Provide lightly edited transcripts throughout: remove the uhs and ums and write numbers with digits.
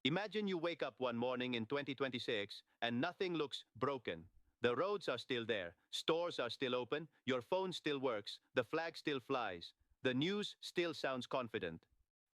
Imagine you wake up one morning in 2026 and nothing looks broken. The roads are still there, stores are still open, your phone still works, the flag still flies, the news still sounds confident.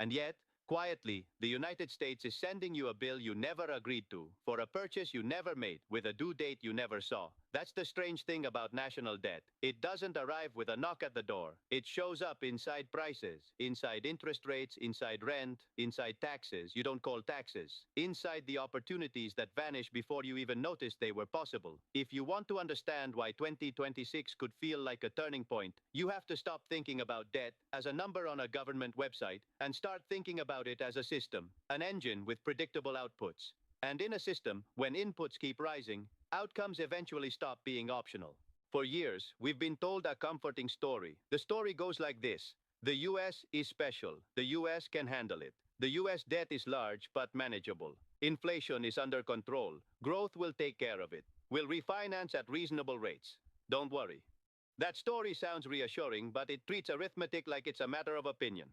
And yet, quietly, the United States is sending you a bill you never agreed to, for a purchase you never made, with a due date you never saw. That's the strange thing about national debt. It doesn't arrive with a knock at the door. It shows up inside prices, inside interest rates, inside rent, inside taxes you don't call taxes, inside the opportunities that vanish before you even notice they were possible. If you want to understand why 2026 could feel like a turning point, you have to stop thinking about debt as a number on a government website and start thinking about it as a system, an engine with predictable outputs. And in a system, when inputs keep rising, outcomes eventually stop being optional. For years, we've been told a comforting story. The story goes like this. The US is special. The US can handle it. The US debt is large but manageable. Inflation is under control. Growth will take care of it. We'll refinance at reasonable rates. Don't worry. That story sounds reassuring, but it treats arithmetic like it's a matter of opinion.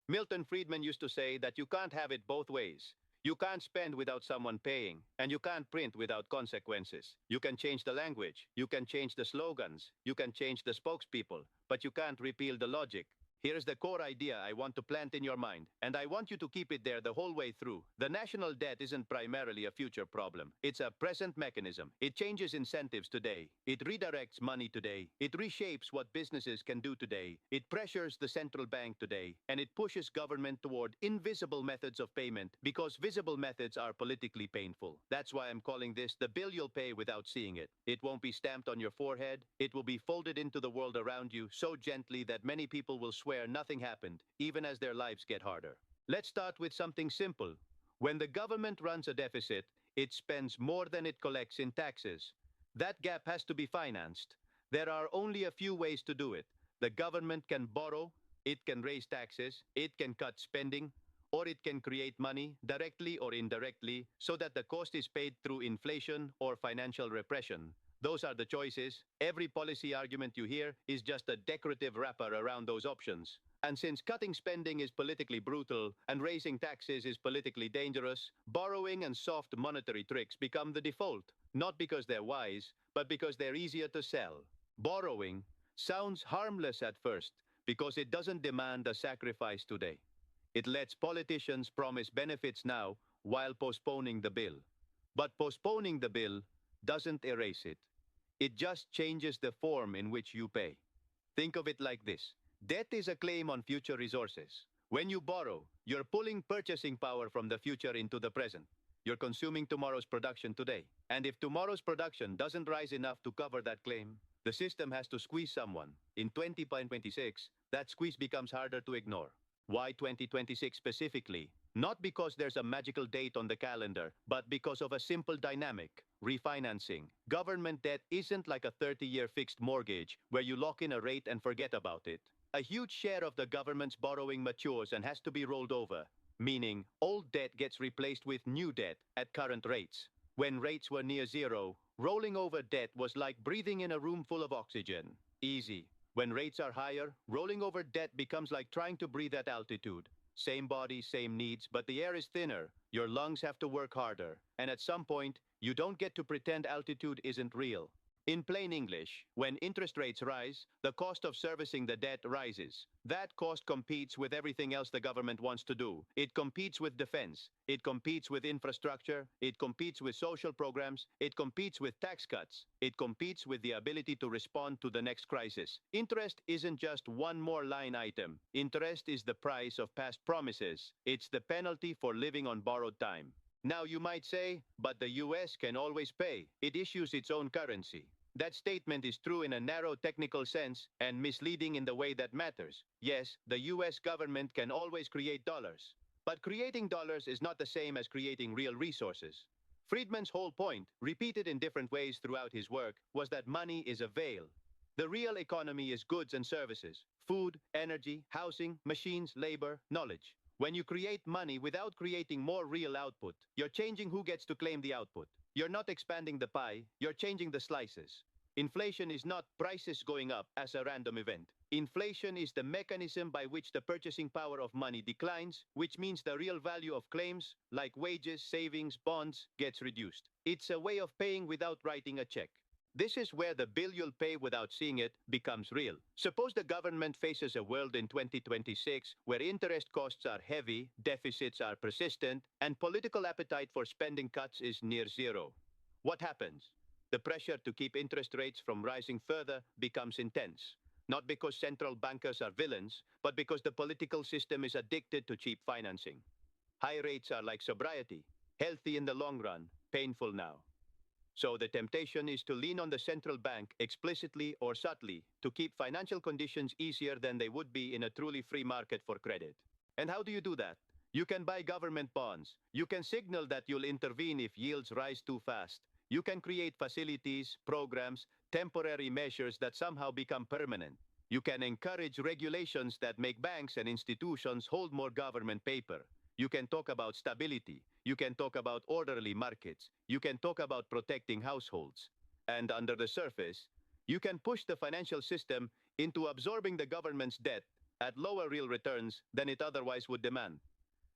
Milton Friedman used to say that you can't have it both ways. You can't spend without someone paying, and you can't print without consequences. You can change the language, you can change the slogans, you can change the spokespeople, but you can't repeal the logic. Here's the core idea I want to plant in your mind, and I want you to keep it there the whole way through. The national debt isn't primarily a future problem. It's a present mechanism. It changes incentives today. It redirects money today. It reshapes what businesses can do today. It pressures the central bank today, and it pushes government toward invisible methods of payment because visible methods are politically painful. That's why I'm calling this the bill you'll pay without seeing it. It won't be stamped on your forehead. It will be folded into the world around you so gently that many people will swear nothing happened, even as their lives get harder. Let's start with something simple. When the government runs a deficit, it spends more than it collects in taxes. That gap has to be financed. There are only a few ways to do it. The government can borrow, it can raise taxes, it can cut spending, or it can create money, directly or indirectly, so that the cost is paid through inflation or financial repression. Those are the choices. Every policy argument you hear is just a decorative wrapper around those options. And since cutting spending is politically brutal and raising taxes is politically dangerous, borrowing and soft monetary tricks become the default, not because they're wise, but because they're easier to sell. Borrowing sounds harmless at first because it doesn't demand a sacrifice today. It lets politicians promise benefits now while postponing the bill. But postponing the bill doesn't erase it. It just changes the form in which you pay. Think of it like this. Debt is a claim on future resources. When you borrow, you're pulling purchasing power from the future into the present. You're consuming tomorrow's production today. And if tomorrow's production doesn't rise enough to cover that claim, the system has to squeeze someone. In 2026, that squeeze becomes harder to ignore. Why 2026 specifically? Not because there's a magical date on the calendar, but because of a simple dynamic: refinancing. Government debt isn't like a 30-year fixed mortgage where you lock in a rate and forget about it. A huge share of the government's borrowing matures and has to be rolled over, meaning old debt gets replaced with new debt at current rates. When rates were near zero, rolling over debt was like breathing in a room full of oxygen. Easy. When rates are higher, rolling over debt becomes like trying to breathe at altitude. Same body, same needs, but the air is thinner. Your lungs have to work harder. And at some point, you don't get to pretend altitude isn't real. In plain English, when interest rates rise, the cost of servicing the debt rises. That cost competes with everything else the government wants to do. It competes with defense. It competes with infrastructure. It competes with social programs. It competes with tax cuts. It competes with the ability to respond to the next crisis. Interest isn't just one more line item. Interest is the price of past promises. It's the penalty for living on borrowed time. Now you might say, but the US can always pay. It issues its own currency. That statement is true in a narrow technical sense and misleading in the way that matters. Yes, the US government can always create dollars. But creating dollars is not the same as creating real resources. Friedman's whole point, repeated in different ways throughout his work, was that money is a veil. The real economy is goods and services: food, energy, housing, machines, labor, knowledge. When you create money without creating more real output, you're changing who gets to claim the output. You're not expanding the pie, you're changing the slices. Inflation is not prices going up as a random event. Inflation is the mechanism by which the purchasing power of money declines, which means the real value of claims, like wages, savings, bonds, gets reduced. It's a way of paying without writing a check. This is where the bill you'll pay without seeing it becomes real. Suppose the government faces a world in 2026 where interest costs are heavy, deficits are persistent, and political appetite for spending cuts is near zero. What happens? The pressure to keep interest rates from rising further becomes intense. Not because central bankers are villains, but because the political system is addicted to cheap financing. High rates are like sobriety, healthy in the long run, painful now. So the temptation is to lean on the central bank explicitly or subtly to keep financial conditions easier than they would be in a truly free market for credit. And how do you do that? You can buy government bonds. You can signal that you'll intervene if yields rise too fast. You can create facilities, programs, temporary measures that somehow become permanent. You can encourage regulations that make banks and institutions hold more government paper. You can talk about stability. You can talk about orderly markets. You can talk about protecting households. And under the surface, you can push the financial system into absorbing the government's debt at lower real returns than it otherwise would demand.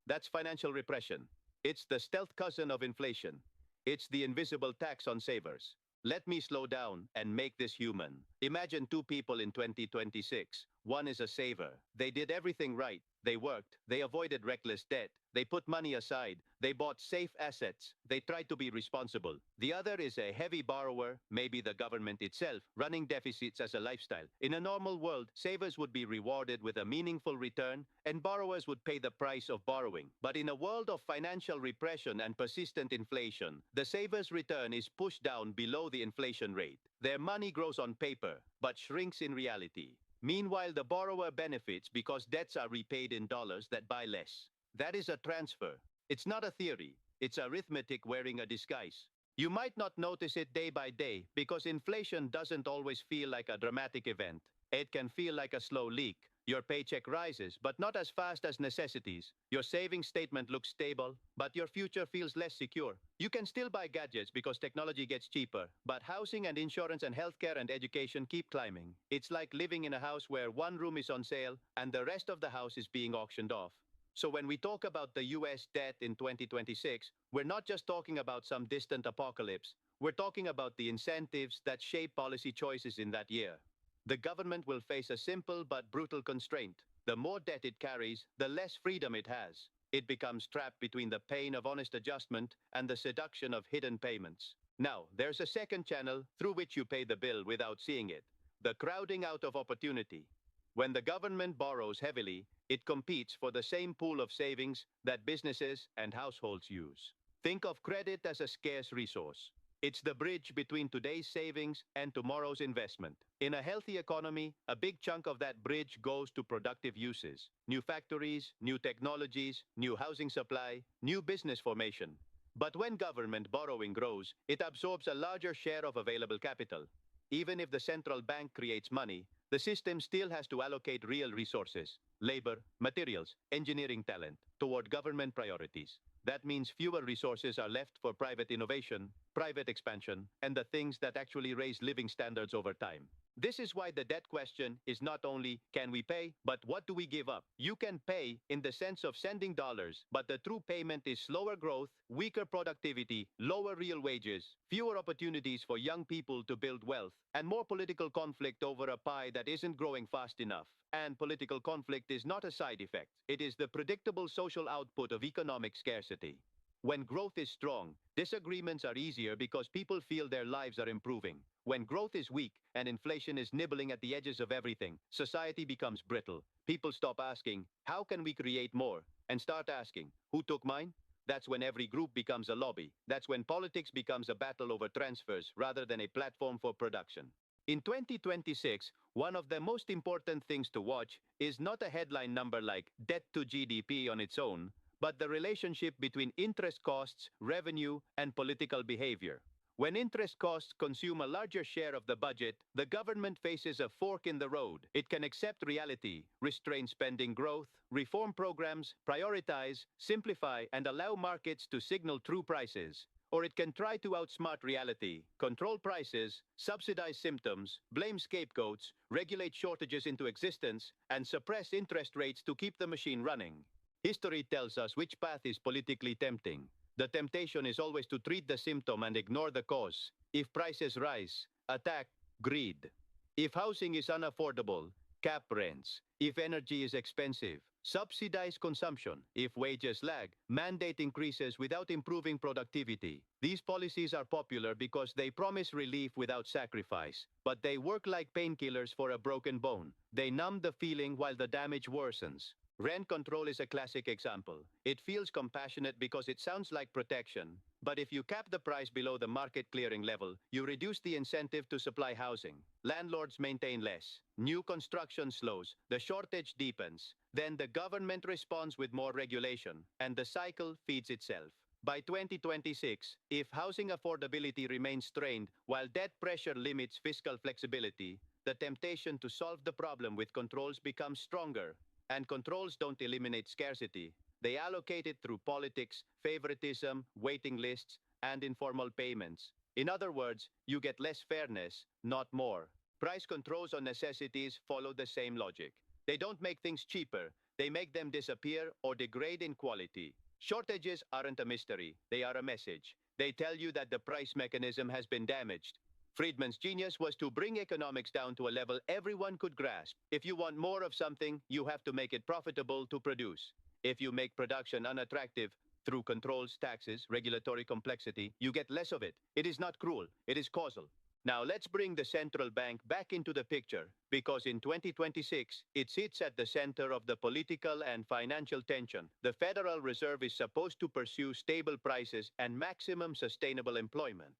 That's financial repression. It's the stealth cousin of inflation. It's the invisible tax on savers. Let me slow down and make this human. Imagine two people in 2026. One is a saver. They did everything right. They worked. They avoided reckless debt. They put money aside. They bought safe assets. They tried to be responsible. The other is a heavy borrower, maybe the government itself, running deficits as a lifestyle. In a normal world, savers would be rewarded with a meaningful return, and borrowers would pay the price of borrowing. But in a world of financial repression and persistent inflation, the saver's return is pushed down below the inflation rate. Their money grows on paper, but shrinks in reality. Meanwhile, the borrower benefits because debts are repaid in dollars that buy less. That is a transfer. It's not a theory. It's arithmetic wearing a disguise. You might not notice it day by day because inflation doesn't always feel like a dramatic event. It can feel like a slow leak. Your paycheck rises, but not as fast as necessities. Your savings statement looks stable, but your future feels less secure. You can still buy gadgets because technology gets cheaper, but housing and insurance and healthcare and education keep climbing. It's like living in a house where one room is on sale and the rest of the house is being auctioned off. So when we talk about the US debt in 2026, we're not just talking about some distant apocalypse. We're talking about the incentives that shape policy choices in that year. The government will face a simple but brutal constraint. The more debt it carries, the less freedom it has. It becomes trapped between the pain of honest adjustment and the seduction of hidden payments. Now, there's a second channel through which you pay the bill without seeing it. The crowding out of opportunity. When the government borrows heavily, it competes for the same pool of savings that businesses and households use. Think of credit as a scarce resource. It's the bridge between today's savings and tomorrow's investment. In a healthy economy, a big chunk of that bridge goes to productive uses. New factories, new technologies, new housing supply, new business formation. But when government borrowing grows, it absorbs a larger share of available capital. Even if the central bank creates money, the system still has to allocate real resources, labor, materials, engineering talent, toward government priorities. That means fewer resources are left for private innovation, private expansion, and the things that actually raise living standards over time. This is why the debt question is not only can we pay, but what do we give up? You can pay in the sense of sending dollars, but the true payment is slower growth, weaker productivity, lower real wages, fewer opportunities for young people to build wealth, and more political conflict over a pie that isn't growing fast enough. And political conflict is not a side effect. It is the predictable social output of economic scarcity. When growth is strong, disagreements are easier because people feel their lives are improving. When growth is weak and inflation is nibbling at the edges of everything, society becomes brittle. People stop asking, how can we create more? And start asking, who took mine? That's when every group becomes a lobby. That's when politics becomes a battle over transfers rather than a platform for production. In 2026, one of the most important things to watch is not a headline number like debt to GDP on its own, but the relationship between interest costs, revenue, and political behavior. When interest costs consume a larger share of the budget, the government faces a fork in the road. It can accept reality, restrain spending growth, reform programs, prioritize, simplify, and allow markets to signal true prices. or it can try to outsmart reality, control prices, subsidize symptoms, blame scapegoats, regulate shortages into existence, and suppress interest rates to keep the machine running. History tells us which path is politically tempting. The temptation is always to treat the symptom and ignore the cause. If prices rise, attack greed. If housing is unaffordable, cap rents. If energy is expensive, subsidize consumption. If wages lag, mandate increases without improving productivity. These policies are popular because they promise relief without sacrifice, but they work like painkillers for a broken bone. They numb the feeling while the damage worsens. Rent control is a classic example. It feels compassionate because it sounds like protection. But if you cap the price below the market clearing level, you reduce the incentive to supply housing. Landlords maintain less. New construction slows. The shortage deepens. Then the government responds with more regulation, and the cycle feeds itself. By 2026, if housing affordability remains strained while debt pressure limits fiscal flexibility, the temptation to solve the problem with controls becomes stronger. And controls don't eliminate scarcity. They allocate it through politics, favoritism, waiting lists, and informal payments. In other words, you get less fairness, not more. Price controls on necessities follow the same logic. They don't make things cheaper. They make them disappear or degrade in quality. Shortages aren't a mystery. They are a message. They tell you that the price mechanism has been damaged. Friedman's genius was to bring economics down to a level everyone could grasp. If you want more of something, you have to make it profitable to produce. If you make production unattractive through controls, taxes, regulatory complexity, you get less of it. It is not cruel, it is causal. Now let's bring the central bank back into the picture, because in 2026, it sits at the center of the political and financial tension. The Federal Reserve is supposed to pursue stable prices and maximum sustainable employment.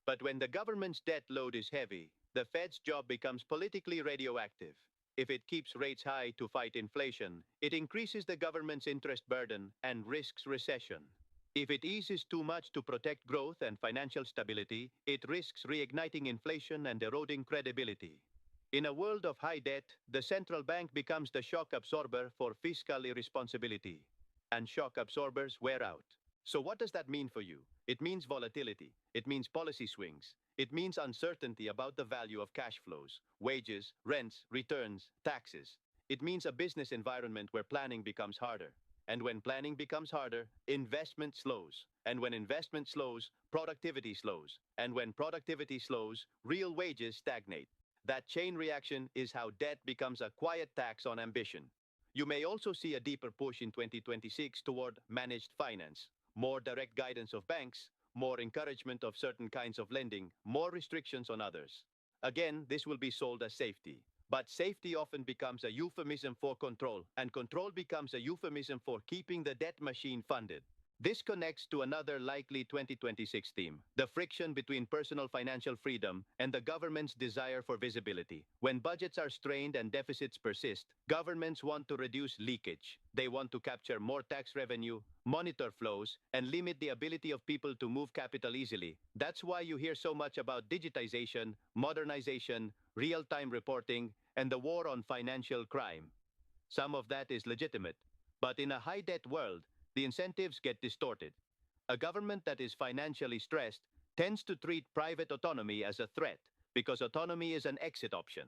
But when the government's debt load is heavy, the Fed's job becomes politically radioactive. If it keeps rates high to fight inflation, it increases the government's interest burden and risks recession. If it eases too much to protect growth and financial stability, it risks reigniting inflation and eroding credibility. In a world of high debt, the central bank becomes the shock absorber for fiscal irresponsibility. And shock absorbers wear out. So what does that mean for you? It means volatility. It means policy swings. It means uncertainty about the value of cash flows, wages, rents, returns, taxes. It means a business environment where planning becomes harder. And when planning becomes harder, investment slows. And when investment slows, productivity slows. And when productivity slows, real wages stagnate. That chain reaction is how debt becomes a quiet tax on ambition. You may also see a deeper push in 2026 toward managed finance. More direct guidance of banks, more encouragement of certain kinds of lending, more restrictions on others. Again, this will be sold as safety. But safety often becomes a euphemism for control, and control becomes a euphemism for keeping the debt machine funded. This connects to another likely 2026 theme, the friction between personal financial freedom and the government's desire for visibility. When budgets are strained and deficits persist, governments want to reduce leakage. They want to capture more tax revenue, monitor flows, and limit the ability of people to move capital easily. That's why you hear so much about digitization, modernization, real-time reporting, and the war on financial crime. Some of that is legitimate, but in a high-debt world, the incentives get distorted. A government that is financially stressed tends to treat private autonomy as a threat because autonomy is an exit option.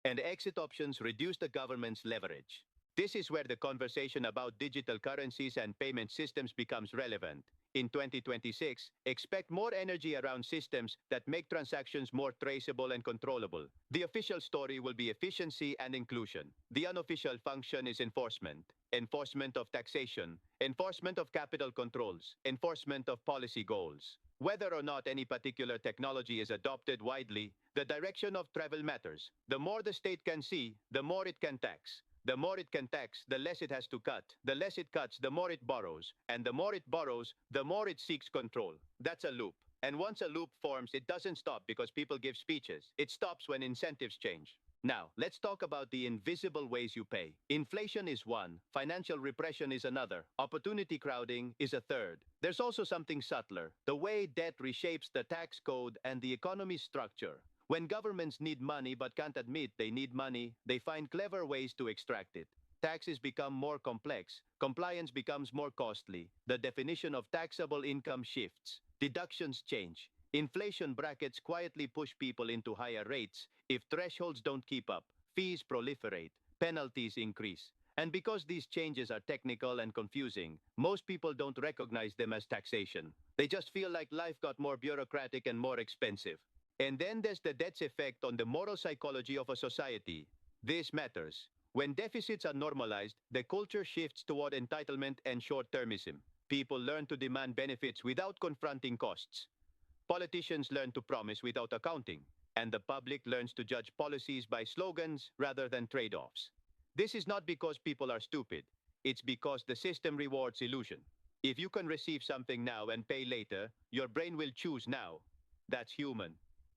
And exit options reduce the government's leverage. This is where the conversation about digital currencies and payment systems becomes relevant. In 2026, expect more energy around systems that make transactions more traceable and controllable. The official story will be efficiency and inclusion. The unofficial function is enforcement. Enforcement of taxation, enforcement of capital controls, enforcement of policy goals. Whether or not any particular technology is adopted widely, the direction of travel matters. The more the state can see, the more it can tax. The more it can tax, the less it has to cut. The less it cuts, the more it borrows. And the more it borrows, the more it seeks control. That's a loop. And once a loop forms, it doesn't stop because people give speeches. It stops when incentives change. Now, let's talk about the invisible ways you pay. Inflation is one, financial repression is another, opportunity crowding is a third. There's also something subtler, the way debt reshapes the tax code and the economy's structure. When governments need money but can't admit they need money, they find clever ways to extract it. Taxes become more complex, compliance becomes more costly, the definition of taxable income shifts. Deductions change. Inflation brackets quietly push people into higher rates. If thresholds don't keep up, fees proliferate, penalties increase. And because these changes are technical and confusing, most people don't recognize them as taxation. They just feel like life got more bureaucratic and more expensive. And then there's the debt's effect on the moral psychology of a society. This matters. When deficits are normalized, the culture shifts toward entitlement and short-termism. People learn to demand benefits without confronting costs. Politicians learn to promise without accounting, and the public learns to judge policies by slogans rather than trade-offs. This is not because people are stupid. It's because the system rewards illusion. If you can receive something now and pay later, your brain will choose now. That's human.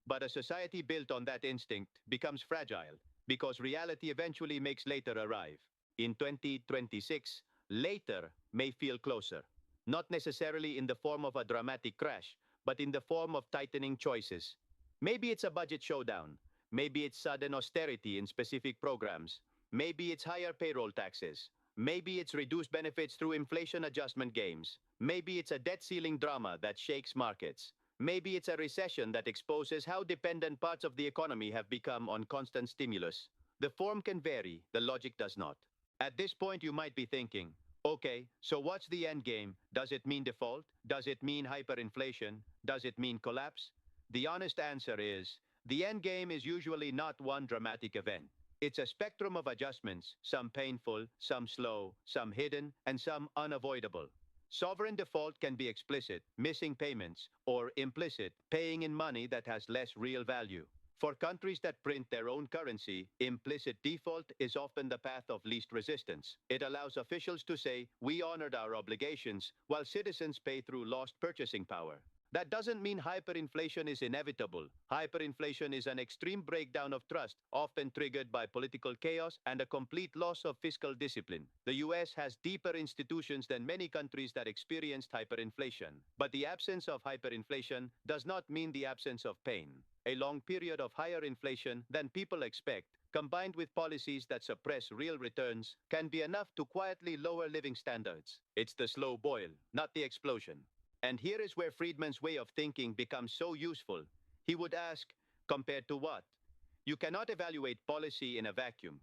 But a society built on that instinct becomes fragile because reality eventually makes later arrive. In 2026, later may feel closer. Not necessarily in the form of a dramatic crash, but in the form of tightening choices. Maybe it's a budget showdown. Maybe it's sudden austerity in specific programs. Maybe it's higher payroll taxes. Maybe it's reduced benefits through inflation adjustment games. Maybe it's a debt ceiling drama that shakes markets. Maybe it's a recession that exposes how dependent parts of the economy have become on constant stimulus. The form can vary, the logic does not. At this point, you might be thinking, okay, so what's the end game? Does it mean default? Does it mean hyperinflation? Does it mean collapse? The honest answer is, the end game is usually not one dramatic event. It's a spectrum of adjustments, some painful, some slow, some hidden, and some unavoidable. Sovereign default can be explicit, missing payments, or implicit, paying in money that has less real value. For countries that print their own currency, implicit default is often the path of least resistance. It allows officials to say, we honored our obligations, while citizens pay through lost purchasing power. That doesn't mean hyperinflation is inevitable. Hyperinflation is an extreme breakdown of trust, often triggered by political chaos and a complete loss of fiscal discipline. The US has deeper institutions than many countries that experienced hyperinflation. But the absence of hyperinflation does not mean the absence of pain. A long period of higher inflation than people expect, combined with policies that suppress real returns, can be enough to quietly lower living standards. It's the slow boil, not the explosion. And here is where Friedman's way of thinking becomes so useful. He would ask, compared to what? You cannot evaluate policy in a vacuum.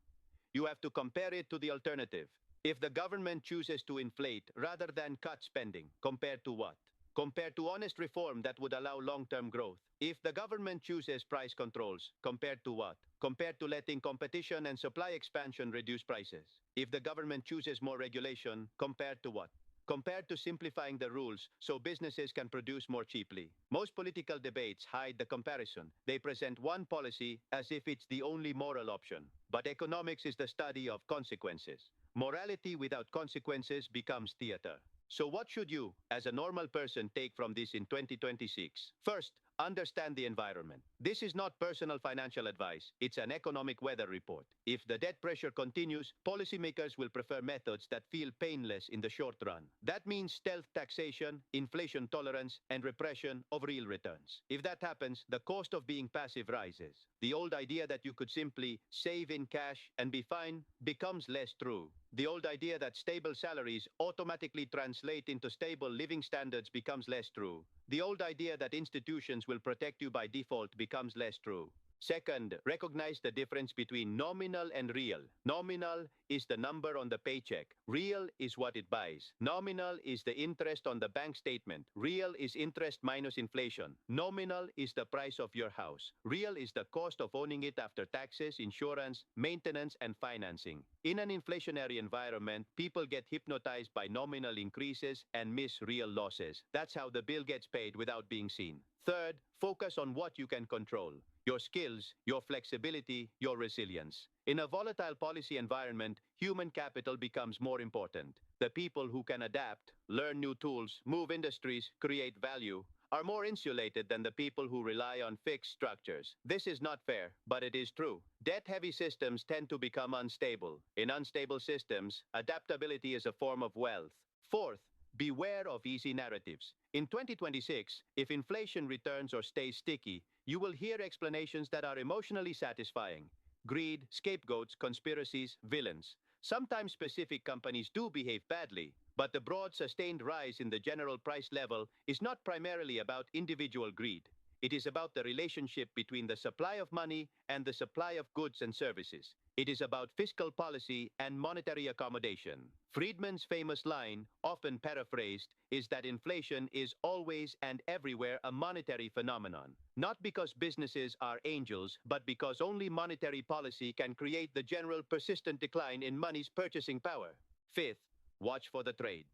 You have to compare it to the alternative. If the government chooses to inflate rather than cut spending, compared to what? Compared to honest reform that would allow long-term growth. If the government chooses price controls, compared to what? Compared to letting competition and supply expansion reduce prices. If the government chooses more regulation, compared to what? Compared to simplifying the rules so businesses can produce more cheaply. Most political debates hide the comparison. They present one policy as if it's the only moral option. But economics is the study of consequences. Morality without consequences becomes theater. So what should you, as a normal person, take from this in 2026? First, understand the environment. This is not personal financial advice. It's an economic weather report. If the debt pressure continues, policymakers will prefer methods that feel painless in the short run. That means stealth taxation, inflation tolerance, and repression of real returns. If that happens, the cost of being passive rises. The old idea that you could simply save in cash and be fine becomes less true. The old idea that stable salaries automatically translate into stable living standards becomes less true. The old idea that institutions will protect you by default becomes less true. Second, recognize the difference between nominal and real. Nominal is the number on the paycheck. Real is what it buys. Nominal is the interest on the bank statement. Real is interest minus inflation. Nominal is the price of your house. Real is the cost of owning it after taxes, insurance, maintenance, and financing. In an inflationary environment, people get hypnotized by nominal increases and miss real losses. That's how the bill gets paid without being seen. Third, focus on what you can control. Your skills, your flexibility, your resilience. In a volatile policy environment, human capital becomes more important. The people who can adapt, learn new tools, move industries, create value, are more insulated than the people who rely on fixed structures. This is not fair, but it is true. Debt-heavy systems tend to become unstable. In unstable systems, adaptability is a form of wealth. Fourth, beware of easy narratives. In 2026, if inflation returns or stays sticky, you will hear explanations that are emotionally satisfying. Greed, scapegoats, conspiracies, villains. Sometimes specific companies do behave badly, but the broad sustained rise in the general price level is not primarily about individual greed. It is about the relationship between the supply of money and the supply of goods and services. It is about fiscal policy and monetary accommodation. Friedman's famous line, often paraphrased, is that inflation is always and everywhere a monetary phenomenon. Not because businesses are angels, but because only monetary policy can create the general persistent decline in money's purchasing power. Fifth, watch for the trade.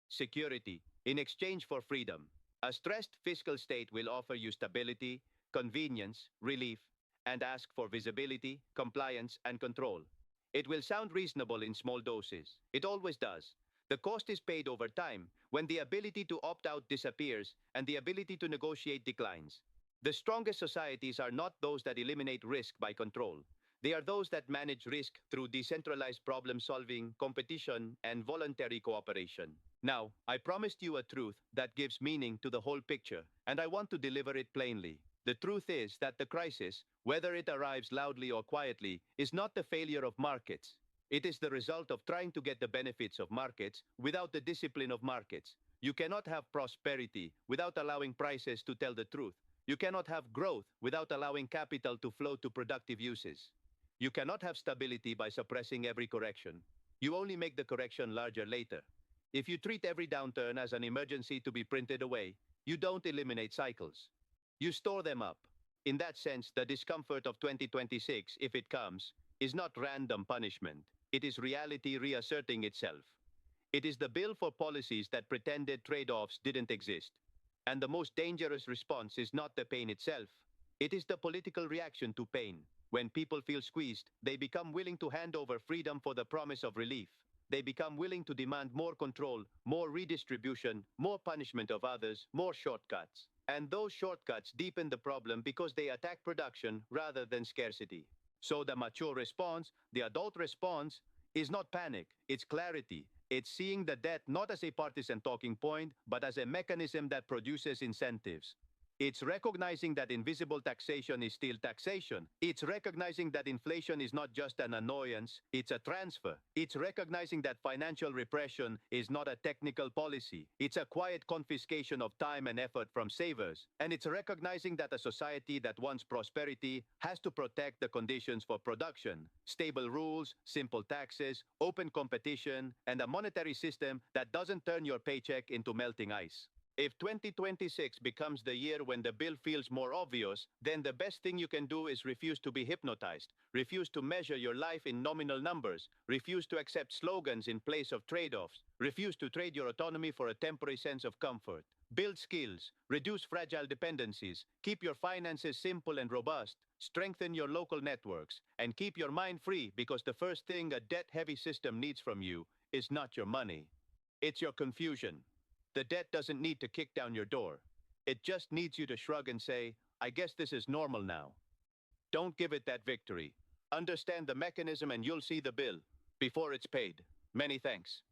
Security, in exchange for freedom. A stressed fiscal state will offer you stability, convenience, relief, and ask for visibility, compliance, and control. It will sound reasonable in small doses. It always does. The cost is paid over time when the ability to opt out disappears and the ability to negotiate declines. The strongest societies are not those that eliminate risk by control. They are those that manage risk through decentralized problem-solving, competition, and voluntary cooperation. Now, I promised you a truth that gives meaning to the whole picture, and I want to deliver it plainly. The truth is that the crisis, whether it arrives loudly or quietly, is not the failure of markets. It is the result of trying to get the benefits of markets without the discipline of markets. You cannot have prosperity without allowing prices to tell the truth. You cannot have growth without allowing capital to flow to productive uses. You cannot have stability by suppressing every correction. You only make the correction larger later. If you treat every downturn as an emergency to be printed away, you don't eliminate cycles. You store them up. In that sense, the discomfort of 2026, if it comes, is not random punishment. It is reality reasserting itself. It is the bill for policies that pretended trade-offs didn't exist. And the most dangerous response is not the pain itself. It is the political reaction to pain. When people feel squeezed, they become willing to hand over freedom for the promise of relief. They become willing to demand more control, more redistribution, more punishment of others, more shortcuts. And those shortcuts deepen the problem because they attack production rather than scarcity. So the mature response, the adult response, is not panic, it's clarity. It's seeing the debt not as a partisan talking point, but as a mechanism that produces incentives. It's recognizing that invisible taxation is still taxation. It's recognizing that inflation is not just an annoyance, it's a transfer. It's recognizing that financial repression is not a technical policy. It's a quiet confiscation of time and effort from savers. And it's recognizing that a society that wants prosperity has to protect the conditions for production. Stable rules, simple taxes, open competition, and a monetary system that doesn't turn your paycheck into melting ice. If 2026 becomes the year when the bill feels more obvious, then the best thing you can do is refuse to be hypnotized, refuse to measure your life in nominal numbers, refuse to accept slogans in place of trade-offs, refuse to trade your autonomy for a temporary sense of comfort. Build skills, reduce fragile dependencies, keep your finances simple and robust, strengthen your local networks, and keep your mind free because the first thing a debt-heavy system needs from you is not your money. It's your confusion. The debt doesn't need to kick down your door. It just needs you to shrug and say, I guess this is normal now. Don't give it that victory. Understand the mechanism and you'll see the bill before it's paid. Many thanks.